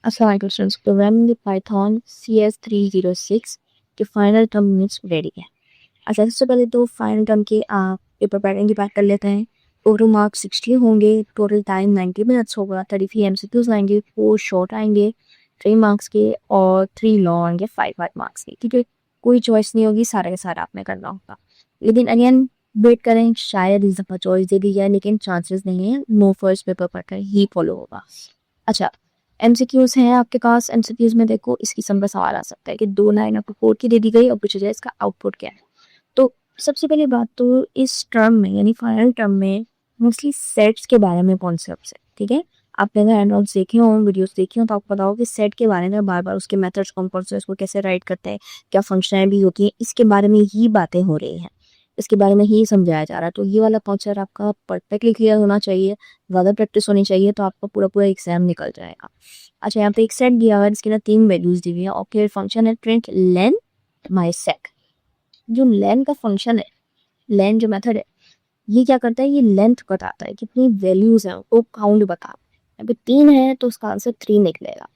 Assalamu alaikum students. Programming with Python CS306 के final term units ready है। अच्छा, सबसे पहले तो फाइनल टर्म के पेपर पैटर्न की बात कर लेते हैं। टोटल मार्क्स 60 होंगे, टोटल टाइम 90 मिनट्स होगा, 33 MCQs आएंगे, 4 शॉर्ट आएंगे 3 मार्क्स के और 3 लॉन्ग आएंगे 5 मार्क्स के। ठीक है, कोई चॉइस नहीं होगी, सारा का सारा आपने करना होगा। लेकिन अगेन वेट करें, शायद इस दफ़ा चॉइस दे दी जाए, लेकिन चांसेस नहीं है, नो फर्स्ट पेपर पैटर्न ही फॉलो होगा। अच्छा, एमसीक्यूज हैं आपके पास। एमसीक्यूज में देखो, इस किस्म का सवाल आ सकता है कि 2 लाइन आपको कोड की दे दी गई और पूछा जाए इसका आउटपुट क्या है। तो सबसे पहली बात तो इस टर्म में यानी फाइनल टर्म में मोस्टली सेट्स के बारे में कॉन्सेप्ट्स है। ठीक है, आपने अगर हैंडआउट्स देखे हों, वीडियोस देखी हों, तो आपको पता हो कि सेट के बारे में बार बार उसके मेथड्स कौन कौन से, उसको कैसे राइट करते हैं, क्या फंक्शन भी होती है, इसके बारे में ही बातें हो रही हैं, इसके बारे में ही समझाया जा रहा है। तो ये वाला कॉन्सेप्ट आपका परफेक्टली क्लियर होना चाहिए, ज़्यादा प्रैक्टिस होनी चाहिए, तो आपका पूरा पूरा एग्जाम निकल जाएगा। अच्छा, यहाँ पे एक सेट दिया हुआ है जिसके अंदर 3 वैल्यूज दी हुई है और फिर फंक्शन है प्रिंट लेन माई सेट। जो लेन का फंक्शन है, लेन जो मेथड है, ये क्या करता है, ये लेंथ बताता है, कितनी वैल्यूज हैं वो काउंट बताता है। यहाँ पे 3 है तो उसका आंसर 3 निकलेगा।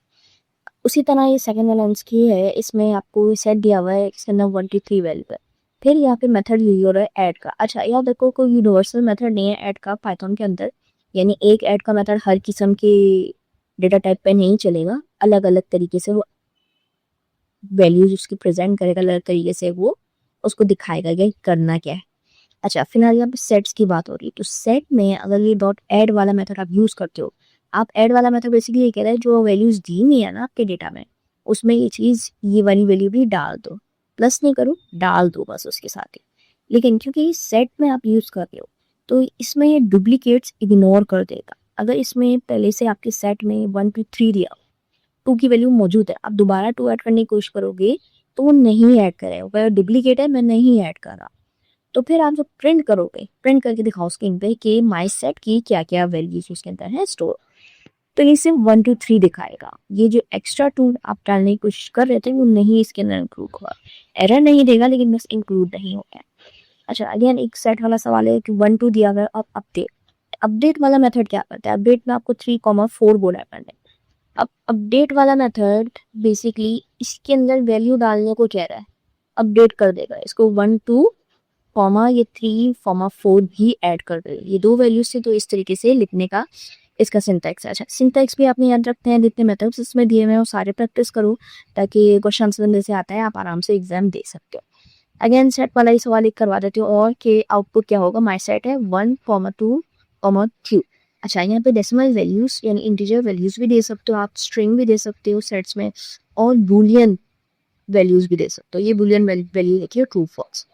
उसी तरह ये सेकंड वाला की है, इसमें आपको सेट दिया हुआ है, इसके अंदर 1 to 3 वैल्यू है। फिर यहाँ पे मेथड यूज हो रहा है ऐड का। अच्छा, यहाँ देखो कोई यूनिवर्सल मेथड नहीं है ऐड का पाइथन के अंदर, यानी एक ऐड का मेथड हर किस्म के डेटा टाइप पे नहीं चलेगा, अलग अलग तरीके से वो वैल्यूज उसकी प्रेजेंट करेगा, अलग तरीके से वो उसको दिखाएगा कि करना क्या है। अच्छा, फिलहाल यहाँ पे सेट्स की बात हो रही है, तो सेट में अगर ये डॉट ऐड वाला मेथड आप यूज करते हो, आप ऐड वाला मेथड बेसिकली ये कह रहा है जो वैल्यूज दी हुई है ना आपके डेटा में, उसमें ये चीज, ये वाली वैल्यू भी डाल दो, प्लस नहीं करो, डाल दो बस उसके साथ ही। लेकिन क्योंकि सेट में आप यूज कर रहे हो, तो इसमें ये डुप्लीकेट्स इग्नोर कर देगा। अगर इसमें पहले से आपके सेट में 1 to 3 दिया, 2 की वैल्यू मौजूद है, आप दोबारा 2 ऐड करने की कोशिश करोगे तो वो नहीं ऐड करेगा, डुप्लीकेट है, मैं नहीं ऐड कर रहा। तो फिर आप जब प्रिंट करोगे, प्रिंट करके दिखाओ स्क्रीन पे कि माई सेट की क्या क्या वैल्यूज उसके अंदर है स्टोर, तो ये सिर्फ 1 to 3 दिखाएगा। ये जो एक्स्ट्रा 2 आप डालने की कोशिश कर रहे थे वो नहीं इसके अंदर इंक्लूड हुआ। एरर नहीं देगा, लेकिन बस इंक्लूड नहीं हो गया। अच्छा, अगेन एक सेट वाला सवाल है कि 1 2 दिया गया, अब अपडेट। अपडेट वाला मेथड क्या करता है, अपडेट में आपको 3,4 बोला है मैंने। अब अपडेट वाला मेथड बेसिकली इसके अंदर वैल्यू डालने को कह रहा है, अपडेट कर देगा इसको 1 2 कॉमा ये 3,4 भी ऐड कर दे, ये 2 वैल्यूज से, तो इस तरीके से लिखने का इसका सिंटैक्स है। अच्छा, सिंटैक्स भी आपने याद रखते हैं, जितने मेथड्स इसमें दिए हुए हैं वो सारे प्रैक्टिस करो, ताकि क्वेश्चन आंसर जैसे आता है आप आराम से एग्जाम दे सकते हो। अगेन सेट वाला ही सवाल एक करवा देती हूँ, और कि आउटपुट क्या होगा, माई सेट है 1,2,3। अच्छा, यहाँ पे डेसिमल वैल्यूज यानी इंटीजर वैल्यूज भी दे सकते हो आप, स्ट्रिंग भी दे सकते हो सेट्स में, और बूलियन वैल्यूज भी दे सकते हो। ये बूलियन वैल्यू देखिए ट्रू फॉल्स।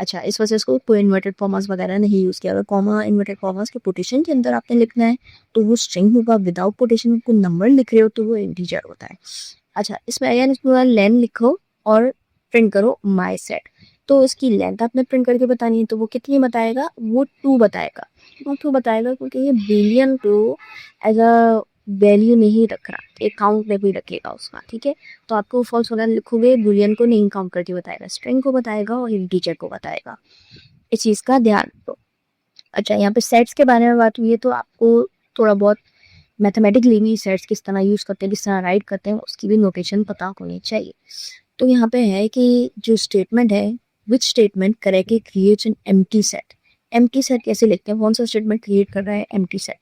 अच्छा, इस वजह से इसको कोई इन्वर्टेड कॉमास वगैरह नहीं यूज़ किया। अगर कॉमा इन्वर्टेड कॉमास के कोटेशन के अंदर आपने लिखना है तो वो स्ट्रिंग होगा, विदाउट कोटेशन को नंबर लिख रहे हो तो वो इंटीजर होता है। अच्छा, इसमें अगेन इसमें लेन लिखो और प्रिंट करो माई सेट। तो इसकी लेंथ आपने प्रिंट करके बतानी है, तो वो कितनी बताएगा, वो 2 बताएगा। वो 2 बताएगा क्योंकि ये बिलियन को एज अ वैल्यू नहीं रख रहा, एक काउंट में भी रखेगा उसका। ठीक है, तो आपको फॉल्स वाला लिखोगे, बुलियन को नहीं काउंट करके बताएगा, स्ट्रिंग को बताएगा और इंटीजर को बताएगा। इस चीज़ का ध्यान रखो। अच्छा, यहाँ पे सेट्स के बारे में बात हुई है, तो आपको थोड़ा बहुत मैथमेटिकली भी सेट्स किस तरह यूज़ करते हैं, किस तरह राइट करते हैं, उसकी भी नोटेशन पता होनी चाहिए। तो यहाँ पे है कि जो स्टेटमेंट है, which statement correctly creates an empty set. Empty set कैसे लिखते हैं, कौन सा स्टेटमेंट क्रिएट कर रहा है एम्प्टी सेट।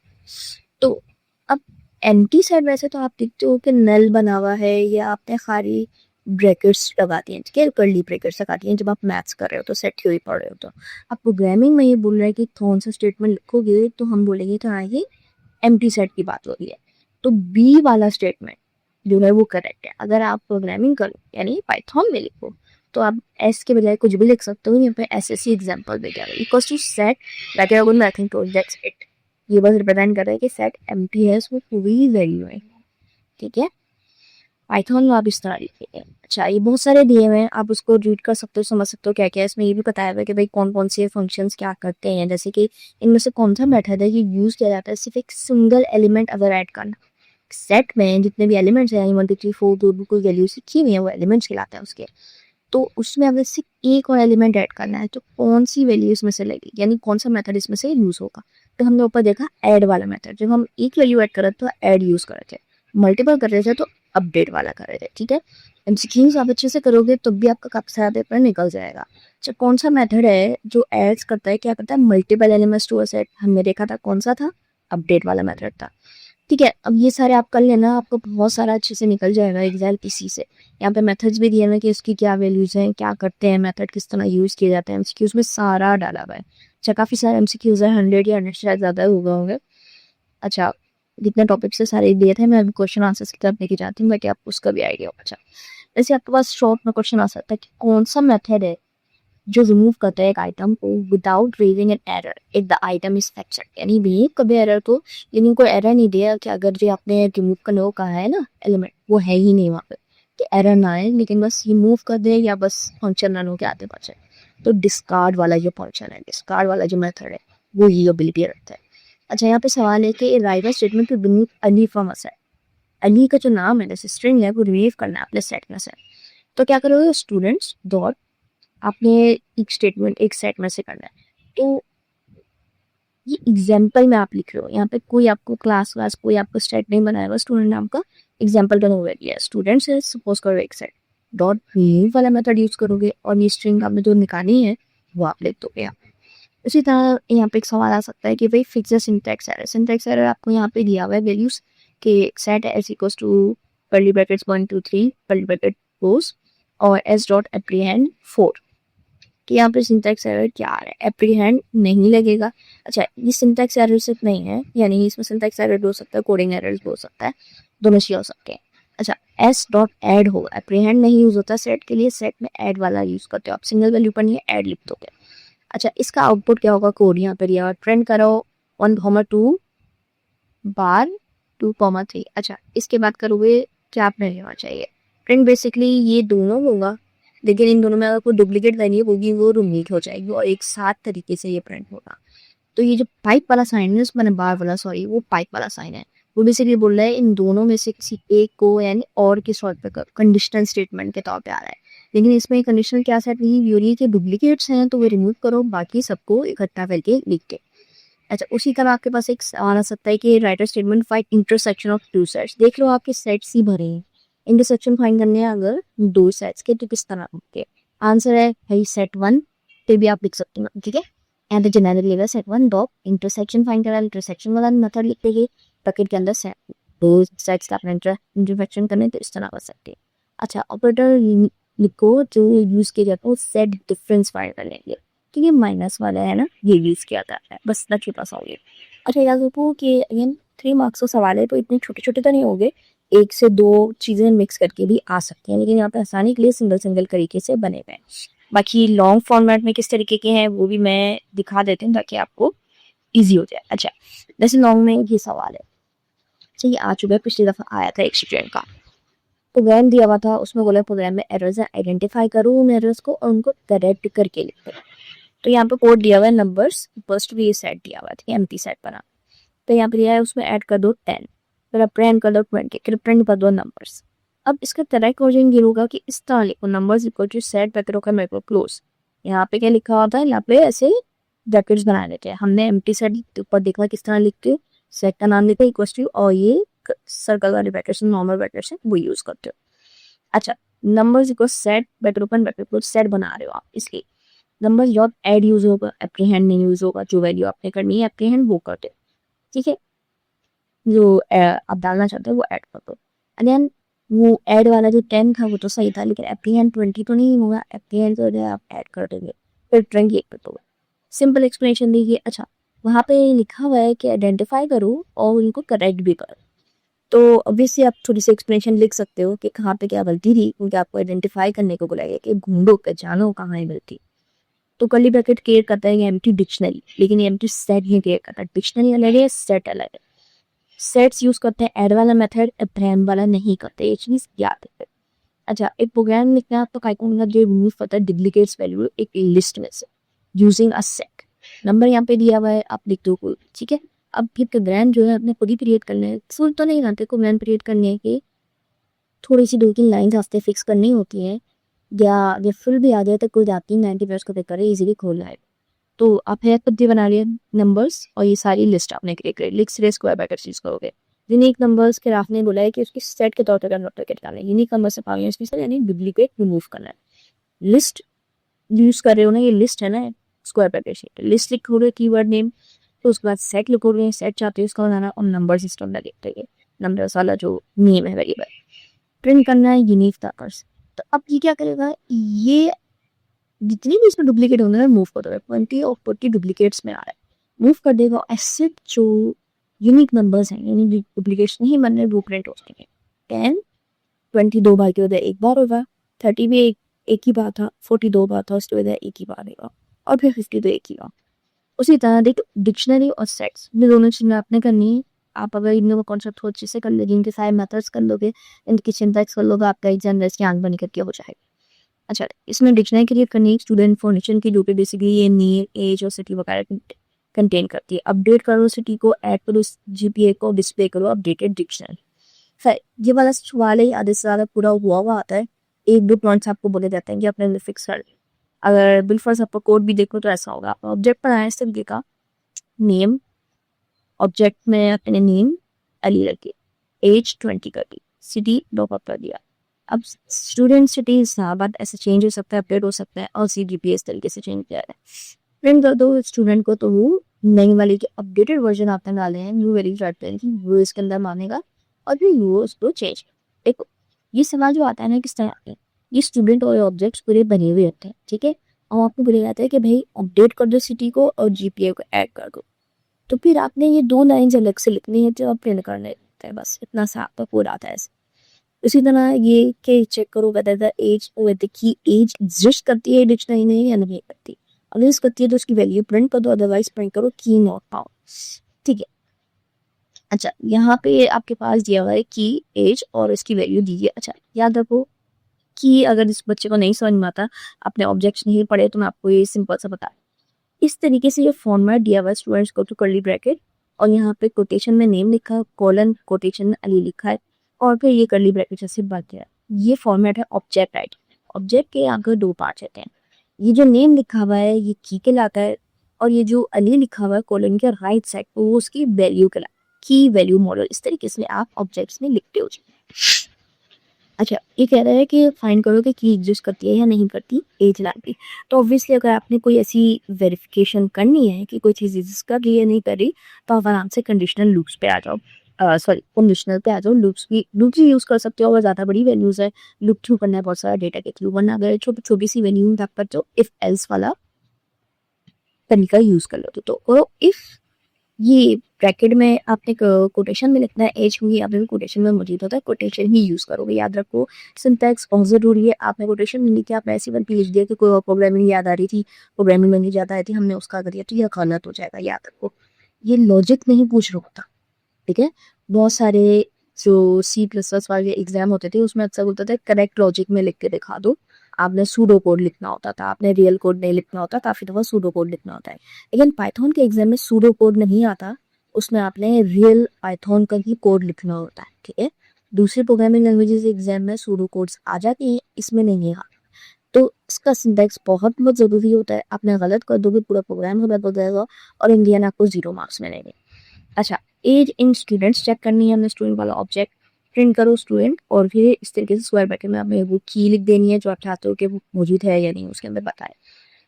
तो अब एम्प्टी सेट वैसे तो आप देखते हो कि नल बना हुआ है, या आपने खाली ब्रैकेट्स लगा दिए, ठीक है, कर्ली ब्रैकेट्स लगा दिए जब आप मैथ्स कर रहे हो, तो सेट थ्योरी पढ़ रहे हो। तो आप प्रोग्रामिंग में ये बोल रहे हैं कि कौन सा स्टेटमेंट लिखोगे, तो हम बोलेंगे तो ये एम्प्टी सेट की बात हो रही है। तो बी वाला स्टेटमेंट जो है वो करेक्ट है। अगर आप प्रोग्रामिंग करो यानी पाइथन में लिखो, तो आप एस के बजाय कुछ भी लिख सकते हो। यहाँ पे एसएससी एग्जाम्पल भी क्या equals to set nothing to that's it. ये बस रिप्रेजेंट कर रहा है कि सेट एम्प्टी है, उसमें पूरी वैल्यू है। ठीक है, पाइथन में आप इस तरह लिखेंगे। अच्छा, ये बहुत सारे दिए हुए हैं, आप उसको रीड कर सकते हो, समझ सकते हो क्या क्या है इसमें। ये भी बताया हुआ है कि भाई कौन कौन से फंक्शंस क्या करते हैं, जैसे कि इनमें से कौन सा मेथड है ये यूज़ किया जाता है सिर्फ एक सिंगल एलिमेंट अगर ऐड करना। सेट में जितने भी एलिमेंट्स हैं, 1 2 3 4 जो भी कोई वैल्यू सीखी हुई है वो एलिमेंट्स कहलाते हैं उसके। तो उसमें अगर सिर्फ एक और एलिमेंट ऐड करना है, तो कौन सी वैल्यू इसमें से लगेगी, यानी कौन सा मेथड इसमें से यूज़ होगा। तो हमने ऊपर देखा ऐड वाला मेथड, जब हम एक वैल्यू ऐड कर रहे थे तो ऐड यूज़ कर रहे थे। मल्टीपल कर रहे थे तो अपडेट वाला कर रहे थे, ठीक है। एमसीक्यूज आप अच्छे से करोगे तो भी आपका काफी सारा पेपर निकल जाएगा। अच्छा, कौन सा मेथड है जो एड्स करता है, क्या करता है, multiple elements to a set, हमने देखा था कौन सा था, अपडेट वाला मेथड था, ठीक है। अब ये सारे आप कर लेना, आपको बहुत सारा अच्छे से निकल जाएगा एग्जाम पीसी से। यहाँ पे मेथड्स भी दिए ना कि इसकी क्या वैल्यूज हैं, क्या करते हैं, मेथड किस तरह यूज किए जाते हैं, एमसीक्यूज में सारा डाला हुआ है। अच्छा, काफी सारे एमसीक्यूज है, 100 या 100 शायद ज्यादा होंगे। अच्छा, जितने टॉपिक से सारे दिए थे, मैं अभी क्वेश्चन आंसर की तरफ लेके जाती हूँ ताकि आपको उसका भी आइडिया हो। अच्छा, जैसे आपके पास शॉर्ट में क्वेश्चन आ सकता है कि कौन सा मेथड है जो रिमूव करता है एक आइटम को without raising an error if the item is fracture, यानी भी कभी एरर तो, लेकिन कोई एरर नहीं दिया कि अगर जो आपने रिमूव करने को कहा है ना एलिमेंट, वो है ही नहीं वहाँ पे कि एरर ना आए, लेकिन बस रिमूव कर दे या बस फंक्शन रन होकर आते बचे, तो डिस्कार्ड वाला जो फंक्शन है, डिस्कार्ड वाला जो मेथड है, वो ये एबिलिटी रखता है। अच्छा, यहाँ पे सवाल है कि right statement to remove Ali from a set, Ali का जो नाम है जैसे स्ट्रिंग है वो रिमूव करना है अपने सेट में से, तो क्या करोगे, स्टूडेंट्स डॉट, आपने एक स्टेटमेंट एक सेट में से करना है। तो ये एग्जाम्पल में आप लिख रहे हो, यहाँ पे कोई आपको क्लास वास कोई आपको सेट नहीं बनाएगा, स्टूडेंट नाम का एग्जाम्पल का हो गया, स्टूडेंट्स है सपोज करो एक सेट, डॉट रिमूव वाला मेथड यूज करोगे और ये स्ट्रिंग आपने जो निकाली है वो आप लिख दोगे यहाँ। इसी तरह यहाँ पे एक सवाल आ सकता है कि भाई fix the syntax error, syntax error आपको यहाँ पे दिया हुआ है वैल्यूज के set S equals to curly brackets 1 2 3 curly bracket close और एस डॉट एप्रीहेंड 4, कि यहाँ पे सिंटैक्स एरर क्या आ रहा है, एप्रीहेंड नहीं लगेगा। अच्छा, ये सिंटैक्स एरर सिर्फ नहीं है, यानी इसमें सिंटैक्स एरर भी हो सकता है, कोडिंग एरर्स भी हो सकता है, दोनों चीज हो सकते हैं। अच्छा, एस डॉट एड होगा, एप्रीहेंड नहीं यूज होता सेट के लिए, सेट में एड वाला यूज करते हो आप, सिंगल वैल्यू पर नहीं है, एड लिख दोगे। अच्छा, इसका आउटपुट क्या होगा, कोड यहाँ पे दिया, ट्रेंड करो 1,2 बार 2,3। अच्छा, इसके बाद करोगे क्या आपने लेना चाहिए, प्रिंट बेसिकली ये दोनों होगा, लेकिन इन दोनों में अगर कोई डुप्लीकेट लाइन होगी वो रिमूव हो जाएगी और एक साथ तरीके से ये प्रिंट होगा। तो ये जो पाइप वाला साइन है, मैंने बार वाला सॉरी, वो पाइप वाला साइन है, वो बेसिकली बोल रहा है इन दोनों में से किसी एक को यानी और के सॉर्ट पे कंडीशनल स्टेटमेंट के तौर पे आ रहा है, लेकिन इसमें कंडीशनल क्या सेट नहीं हो रही है कि डुप्लीकेट्स हैं तो वो रिमूव करो, बाकी सबको इकट्ठा करके लिख के। अच्छा, उसी तरह आपके पास एक सवाल आ सकता है कि writer statement find intersection of two sets, देख लो आपके सेट्स ही भरे हैं, इंटरसेक्शन फाइंड करने हैं अगर दो सेट्स के तो किस तरह होंगे, आंसर है भाई सेट 1 पे भी आप लिख सकते हो, ठीक है। And general level set 1 dot intersection find करा, इंटरसेक्शन वाला मेथड लिख देंगे, ब्रैकेट के अंदर सेट दो सेट्स का अपना इंटरसेक्शन करने तो इस तरह कर सकते हैं। अच्छा, ऑपरेटर लिखो जो यूज किया जाता है सेट डिफरेंस फाइंड करने के लिए, ठीक है, माइनस वाला है ना, ये यूज किया जाता है, बस इतना छोटा सा हो गया। अच्छा, याद रखो कि अगेन 3 मार्क्स का सवाल है तो इतने छोटे छोटे तो नहीं होंगे, एक से दो चीजें मिक्स करके भी आ सकती हैं, लेकिन यहाँ पे आसानी के लिए सिंगल सिंगल तरीके से बने हुए हैं। बाकी लॉन्ग फॉर्मेट में किस तरीके के हैं वो भी मैं दिखा देती हूँ ताकि आपको इजी हो जाए। अच्छा, जैसे लॉन्ग में ये सवाल है, अच्छा ये आ चुका है, पिछली दफा आया था एक स्टूडेंट का, प्रोग्राम दिया हुआ था, उसमें बोला प्रोग्राम में एरर्स आइडेंटिफाई करो उन एरर्स को और उनको करेक्ट करके लिखो। तो यहाँ पे कोड दिया हुआ है नंबर्स, फर्स्ट भी ये सेट दिया हुआ है, एम्प्टी सेट बना, तो यहाँ पे दिया है उसमें ऐड कर दो 10, फिर आप प्रिंट कर दो 20, फिर प्रिंट कर दो नंबर्स। अब इसका करेक्ट वर्जन ये होगा कि इस तरह लिखो, numbers equal to set bracket का मेरे को क्लोज, यहाँ पे क्या लिखा होता है, यहाँ पे ऐसे ब्रैकेट्स बना लेते हैं, हमने एम्प्टी सेट ऊपर देखा किस तरह लिखते हो, सेट का नाम लेते हैं इक्वल टू और ये सर्कल वाले ब्रैकेट्स नॉर्मल ब्रैकेट्स है वो यूज करते हो। अच्छा, numbers equal set bracket open bracket close, set बना रहे हो आप, इसलिए नंबर डॉट ऐड यूज होगा, एप्रीहेंड नहीं यूज होगा, जो वैल्यू आपने करनी है एप्रीहेंड वो करते, ठीक है, जो आप डालना चाहते हो वो ऐड कर दो। एंड देन वो ऐड वाला जो 10 था वो तो सही था, लेकिन एप्रीहेंड 20 तो नहीं होगा, एप्रीहेंड तो आप ऐड कर देंगे, फिर 28 कर दोगे, सिंपल एक्सप्लेनेशन दीजिए। अच्छा, वहाँ पे लिखा हुआ है कि आइडेंटिफाई करो और उनको करेक्ट भी करो, तो ऑब्वियसली आप थोड़ी सी एक्सप्लेनेशन लिख सकते हो कि कहाँ पे क्या गलती थी, क्योंकि आपको आइडेंटिफाई करने को बोला गया कि ढूंढो पहचानो कहाँ है गलती। तो कर्ली ब्रैकेट क्रिएट करता है ये एम्प्टी डिक्शनरी, लेकिन ये एम्प्टी सेट ही क्रिएट करता है, डिक्शनरी अलग है सेट अलग है, सेट्स यूज करते हैं ऐड वाला मेथड, अब्राहम वाला नहीं करते, ये चीज याद है। अच्छा, एक प्रोग्राम लिखना है आपको काइकोन का जो रिमूव करता है डुप्लीकेट्स वैल्यू एक लिस्ट में से यूजिंग अ सेट, नंबर यहाँ पे दिया हुआ है आप लिख दो कोई, ठीक है। अब फिर प्रोग्राम जो है अपने खुद ही क्रिएट करना है, फुल तो नहीं आते, प्रोग्राम क्रिएट करने है कि थोड़ी सी 2-3 लाइन रास्ते फिक्स करनी होती है, या ये फुल भी आ जाए तो कोई जाती है 90 को देख कर इजीली खोल है। तो आप है खुद ही बना लिए नंबर्स और ये सारी लिस्ट आपने क्रिएट करी, लिस्ट रे स्क्वायर ब्रैकेट यूज करोगे, यूनिक नंबर्स के आपने बोला है कि उसकी सेट के तौर पर कन्वर्ट करके डालना है। यूनिक नंबर से पावर स्पेशल यानी डुप्लीकेट रिमूव करना है। लिस्ट यूज कर रहे हो ना, ये लिस्ट है ना, स्क्वायर ब्रैकेट शीट लिस्ट लिखोगे कीवर्ड नेम, तो उसके बाद सेट लिखोगे, सेट चाहते हो इसका बनाना, और नंबर सिस्टम लगेगा, ये नंबर्स वाला जो नेम है वेरिएबल प्रिंट करना है यूनिक नंबर्स। तो अब ये क्या करेगा, ये जितनी भी इसमें डुप्लीकेट होंगे ना मूव कर देगा, 20 और 40 डुप्लीकेट्स में आ रहा है, मूव कर देगा। ऐसे जो यूनिक नंबर्स हैं यानी डुप्लीकेट्स नहीं बन रहे वो प्रिंट हो जाएंगे। 10 20 दो बार की वजह एक बार होगा, 30 भी एक ही बार था, 40 दो बार था उसकी वजह एक ही बार होगा, और फिर 50 तो एक ही बार। उसी तरह देख डिक्शनरी और सेट्स में दोनों चीज़ें आपने करनी है। आप अगर इनका कॉन्सेप्ट थोड़ा अच्छे से कर लोगे, इनके सारे मेथड्स कर लोगे, इनकी सिंटैक्स कर लोगे, आपका एग्जाम की आंख बन करके हो जाएगा। अच्छा, इसमें डिक्शनरी क्रिएट करनी है स्टूडेंट इन्फॉर्मेशन की, जो कि बेसिकली ये नेम एज और सिटी वगैरह कंटेन करती है। अपडेट करो सिटी को, ऐड करो जीपीए को, डिस्प्ले करो अपडेटेड डिक्शनरी। फिर ये वाला सवाल है आधे से ज़्यादा पूरा हुआ आता है, एक दो पॉइंट्स आपको बोले जाते हैं कि अपने फिक्स कर। अगर बिल्कुल आपका कोड भी देखो तो ऐसा होगा, आपका ऑब्जेक्ट बनाया इस तरीके का, नेम ऑब्जेक्ट में अपने नेम अली रखी, एज 20 कर दी, सिटी ड्रॉप कर दिया। अब स्टूडेंट सिटी बात ऐसे चेंज हो सकता है, अपडेट हो सकता है, और CGPA इस तरीके से चेंज किया है। प्रिंट कर दो स्टूडेंट को, तो वो नई वाली के अपडेटेड वर्जन आपने डाले हैं, न्यू वेरी ट्रांसपेरेंट की वो इसके अंदर मानेगा, और फिर वो उसको चेंज। देखो ये सवाल जो आता है ना किस तरह आते हैं, ये स्टूडेंट और ऑब्जेक्ट्स पूरे बने हुए होते हैं, ठीक है, और आपको बोला जाता है कि भाई अपडेट कर दो सिटी को और GPA को ऐड कर दो। तो फिर आपने ये दो लाइन अलग से लिखनी है जो आप प्रिंट करने देते हैं, बस इतना सा आपका कोड आता है। इसी तरह ये कि चेक करो वेदर द एज वेदर की एज एग्जिस्ट करती है डिक्शनरी में या नहीं करती। अगर इस करती है तो उसकी वैल्यू प्रिंट कर दो, अदरवाइज प्रिंट करो की नॉट फाउंड, ठीक है। अच्छा, यहाँ पे आपके पास दिया हुआ है की एज और इसकी वैल्यू दीजिए। अच्छा याद रखो कि अगर इस बच्चे को नहीं समझ में आता, आपने ऑब्जेक्ट्स नहीं पढ़े, तो मैं आपको ये सिंपल सा बता, इस तरीके से जो फॉर्मेट दिया हुआ है स्टूडेंट्स को, तो कर्ली ब्रैकेट और यहाँ पे कोटेशन में नेम लिखा है, कॉलन कोटेशन में अली लिखा है, और फिर ये कर्ली ब्रैकेट से बात किया है। ये फॉर्मेट है ऑब्जेक्ट राइट। ऑब्जेक्ट के आगे दो पार्ट रहते हैं, ये जो नेम लिखा हुआ है ये की कहलाता है, और ये जो अली लिखा हुआ है कॉलन के राइट साइड पर वो उसकी वैल्यू कहलाता है, की वैल्यू मॉडल। इस तरीके से आप ऑब्जेक्ट्स में लिखते हो। अच्छा, ये कह रहा है कि फाइंड करो कि की एग्जिस्ट करती है या नहीं करती एज लाइन की। तो ऑब्वियसली अगर आपने कोई ऐसी वेरिफिकेशन करनी है कि कोई चीज़ एग्जिस्ट कर रही है नहीं कर रही, तो आप आराम से कंडीशनल लूप्स पे आ जाओ, सॉरी कंडीशनल पे आ जाओ। लूप्स भी यूज़ कर सकते हो, अगर ज़्यादा बड़ी वैल्यूज़ है लूप थ्रू करना है बहुत सारा डेटा के थ्रू, वरना अगर छोटी सी वैल्यू आप पर तो इफ एल्स वाला तरीका यूज़ कर लो। तो करो इफ, ये ब्रैकेट में आपने कोटेशन में लिखना है एज, क्योंकि यहाँ पे भी कोटेशन में मौजूद होता है, कोटेशन ही यूज़ करोगे, याद रखो। सिंटैक्स बहुत ज़रूरी है, आपने कोटेशन में लिखा, आप ऐसी बात लिख दिया कि कोई और प्रोग्रामिंग याद आ रही थी, प्रोग्रामिंग में नहीं याद आ रही थी, हमने उसका कर दिया, तो यह गलत हो जाएगा, याद रखो। ये लॉजिक नहीं पूछ रहा होता, ठीक है। बहुत सारे जो C++ वाले एग्जाम होते थे उसमें अक्सर बोलता था करेक्ट लॉजिक में लिख के दिखा दो, आपने सूडो कोड लिखना होता था, आपने रियल कोड नहीं लिखना होता, काफ़ी दफ़ा सूडो कोड लिखना होता है। लेकिन पाइथन के एग्जाम में सूडो कोड नहीं आता, उसमें आपने रियल पाइथन का ही कोड लिखना होता है, ठीक है। दूसरी प्रोग्रामिंग लैंग्वेजेस एग्जाम में सूडो कोड्स आ जाती हैं, इसमें नहीं है। तो इसका सिंटैक्स बहुत बहुत ज़रूरी होता है, आपने गलत कर दोगे पूरा प्रोग्राम गलत हो जाएगा, और इंडियन आपको 0 मार्क्स मिलेंगे। अच्छा, एज इन स्टूडेंट्स चेक करनी है हमने, स्टूडेंट वाला ऑब्जेक्ट प्रिंट करो स्टूडेंट, और फिर इस तरीके से स्क्वायर ब्रैकेट में हमें वो की लिख देनी है जो आप चाहते हो कि वो मौजूद है या नहीं उसके अंदर बताए।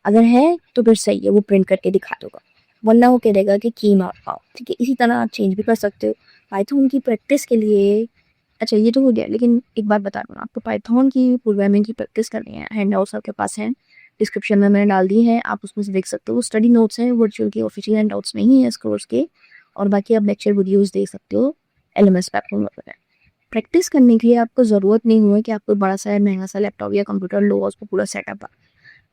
अगर है तो फिर सही है, वो प्रिंट करके दिखा दोगा, वरना वो कहेगा कि की नॉट फाउंड, ठीक है। इसी तरह आप चेंज भी कर सकते हो पाइथन की प्रैक्टिस के लिए। अच्छा ये तो हो गया, लेकिन एक बात बता दूँ आपको, पाइथन की प्रोग्रामिंग की प्रैक्टिस करनी है, हैंड आउट्स आपके पास हैं, डिस्क्रिप्शन में मैंने डाल दी है, आप उसमें से देख सकते हो। स्टडी नोट्स हैं वर्चुअल के, ऑफिशियल हैंड आउट्स नहीं है इस कोर्स के, और बाकी आप लेक्चर वीडियोस देख सकते हो LMS प्लेटफॉर्म पर। प्रैक्टिस करने के लिए आपको ज़रूरत नहीं हुआ कि आपको बड़ा सा महंगा सा लैपटॉप या कंप्यूटर लो और उसको पूरा सेटअप है।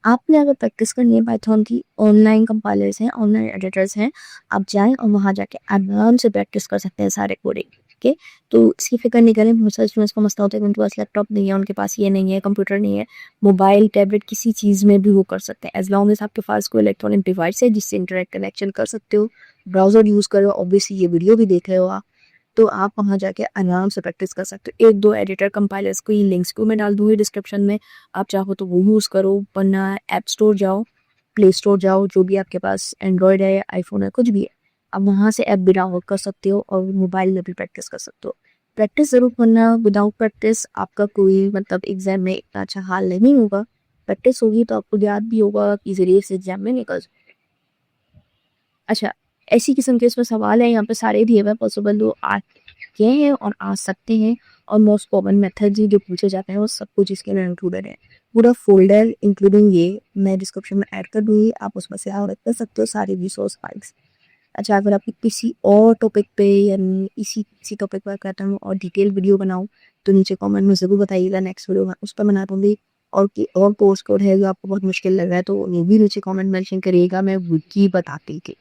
आपने अगर प्रैक्टिस करनी है पाइथन की, ऑनलाइन कंपाइलर्स हैं, ऑनलाइन एडिटर्स हैं, आप जाएं और वहाँ जाके आराम से प्रैक्टिस कर सकते हैं सारे कोडिंग, ठीक है। तो इसकी फिक्र नहीं करें, बहुत सारे स्टूडेंट्स को मसला होता है कि उनके पास लैपटॉप नहीं है, उनके पास ये नहीं है, कंप्यूटर नहीं है, मोबाइल टैबलेट किसी चीज़ में भी वो कर सकते हैं, एज लॉन्ग एज आपके पास कोई इलेक्ट्रॉनिक डिवाइस है जिससे इंटरनेट कनेक्शन कर सकते हो, ब्राउजर यूज़ करो, ऑब्वियसली ये वीडियो भी देख रहे हो आप, तो आप वहाँ जाके आराम से प्रैक्टिस कर सकते हो। एक दो एडिटर कंपाइलर्स को, ये लिंक्स को मैं डाल दूँगी डिस्क्रिप्शन में, आप चाहो तो वो यूज़ करो, वरना ऐप स्टोर जाओ, प्ले स्टोर जाओ, जो भी आपके पास एंड्रॉयड है, आईफोन है, कुछ भी है, आप वहाँ से ऐप भी डाउनलोड कर सकते हो और मोबाइल में भी प्रैक्टिस कर सकते हो। प्रैक्टिस ज़रूर करना, विदाउट प्रैक्टिस आपका कोई मतलब एग्ज़ाम में इतना अच्छा हाल नहीं होगा। प्रैक्टिस होगी तो आपको याद भी होगा, कि ज़रिए से एग्ज़ाम में निकल। अच्छा, ऐसी किस्म के इसमें सवाल है, यहाँ पे सारे दिए हुए हैं पॉसिबल जो आ गए हैं और आ सकते हैं, और मोस्ट कॉमन मेथड जो पूछे जाते हैं वो सब कुछ इसके अंदर इंक्लूडेड है। पूरा फ़ोल्डर इंक्लूडिंग ये मैं डिस्क्रिप्शन में ऐड कर दूँगी, आप उसमें से डाउनलोड कर सकते हो सारे रिसोर्स फाइल्स। अच्छा, अगर आपकी किसी और टॉपिक पे यानी इसी टॉपिक पर कहता हूँ और डिटेल वीडियो बनाऊँ, तो नीचे कमेंट में ज़रूर बताइएगा, नेक्स्ट वीडियो मैं उस पर बना दूँगी। और कोर्स कोड है जो आपको बहुत मुश्किल लग रहा है, तो वो भी नीचे कमेंट मेंशन करिएगा, मैं वो भी बताती थी।